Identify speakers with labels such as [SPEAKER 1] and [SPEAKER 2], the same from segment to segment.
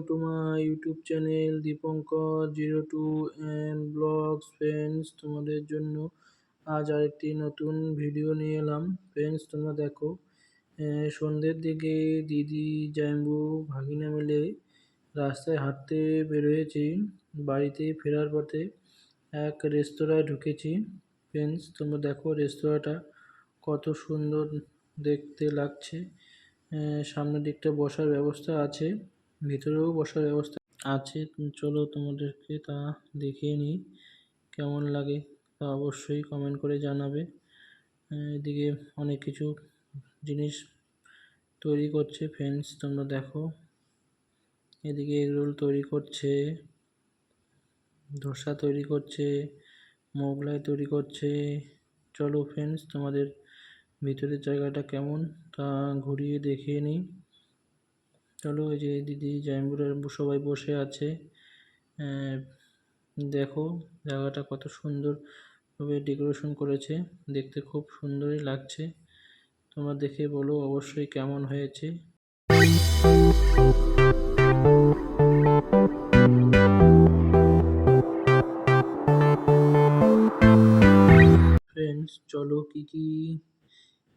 [SPEAKER 1] Two my YouTube channel Dipankar02 and blogs. Friends, তোমাদের জন্য আজ আরেকটি নতুন ভিডিও নিয়ে এলাম। ফ্রেন্ডস, তোমরা দেখো, সন্ধ্যের দিকে দিদি জাম্বু ভাগিনা মিলে রাস্তায় হাঁটতে বেরোয়েছি। বাড়িতে ফেরার পথে এক রেস্তোরাঁয় ঢুকেছি। ফ্রেন্ডস, তোমরা দেখো রেস্তোরাঁটা কত সুন্দর দেখতে লাগছে। সামনের দিকটা বসার ব্যবস্থা আছে, ভিতরেও বসার ব্যবস্থা আছে। চলো তোমাদেরকে তা দেখিয়ে নিই, কেমন লাগে তা অবশ্যই কমেন্ট করে জানাবে। এদিকে অনেক কিছু জিনিস তৈরি করছে। ফ্রেন্ডস, তোমরা দেখো, এদিকে এগরোল তৈরি করছে, ধোসা তৈরি করছে, মোগলাই তৈরি করছে। চলো ফ্রেন্ডস, তোমাদের ভিতরের জায়গাটা কেমন তা ঘুরিয়ে দেখিয়ে নিই। চলো, এই যে দিদি জাম্বুরা সবাই বসে আছে। দেখো জায়গাটা কত সুন্দরভাবে ডেকোরেশন করেছে, দেখতে খুব সুন্দরই লাগছে। তোমরা দেখে বলো অবশ্যই কেমন হয়েছে। ফ্রেন্ডস, চলো কি কি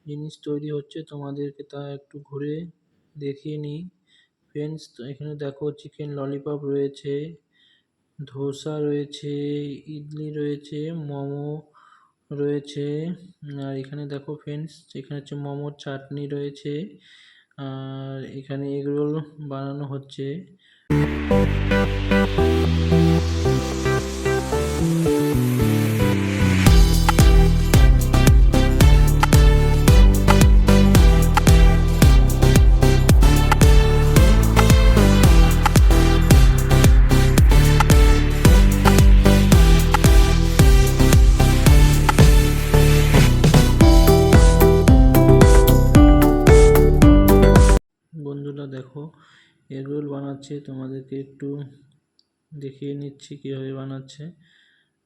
[SPEAKER 1] জিনিস তৈরি হচ্ছে তোমাদেরকে তা একটু ঘুরে দেখিয়ে নিই। ফ্রেন্ডস, এখানে দেখো চিকেন ললিপপ রয়েছে, ধোসা রয়েছে, ইডলি রয়েছে, মোমো রয়েছে। আর এখানে দেখো ফ্রেন্ডস, এখানে হচ্ছে মোমোর চাটনি রয়েছে, আর এখানে এগরোল বানানো হচ্ছে। বন্ধুরা দেখো, এগরোল বানাচ্ছে, তোমাদেরকে একটু দেখিয়ে নিচ্ছি কীভাবে বানাচ্ছে।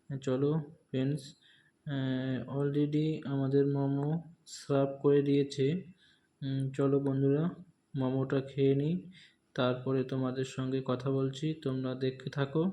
[SPEAKER 1] চলো ফ্রেন্ডস, অলরেডি আমাদের মোমো সার্ভ করে দিয়েছে। চলো বন্ধুরা, মোমোটা খেয়ে নিই, তারপরে তোমাদের সঙ্গে কথা বলছি, তোমরা দেখতে থাকো।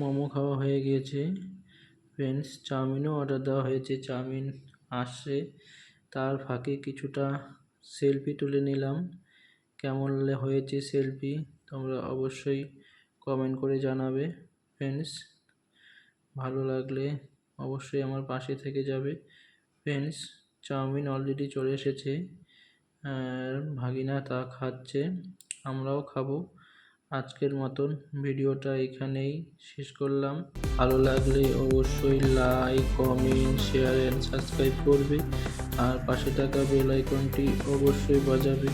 [SPEAKER 1] মোমো খাওয়া হয়ে গিয়েছে। ফ্রেন্ডস, চাউমিনও অর্ডার দেওয়া হয়েছে, চাউমিন আসছে। তার ফাঁকে কিছুটা সেলফি তুলে নিলাম। কেমন হয়েছে সেলফি তোমরা অবশ্যই কমেন্ট করে জানাবে। ফ্রেন্ডস, ভালো লাগলে অবশ্যই আমার পাশে থেকে যাবে। ফ্রেন্ডস, চাউমিন অলরেডি চলে এসেছে, আর ভাগিনা তা খাচ্ছে, আমরাও খাবো। আজকের মতন ভিডিওটা এখানেই শেষ করলাম। ভালো লাগলে অবশ্যই like, comment, share and subscribe করবে, আর পাশে থাকা বেল আইকনটি অবশ্যই বাজাবে,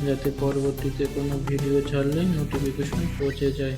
[SPEAKER 1] যাতে পরবর্তীতে কোনো ভিডিও ছাড়লে নোটিফিকেশন পৌঁছে যায়।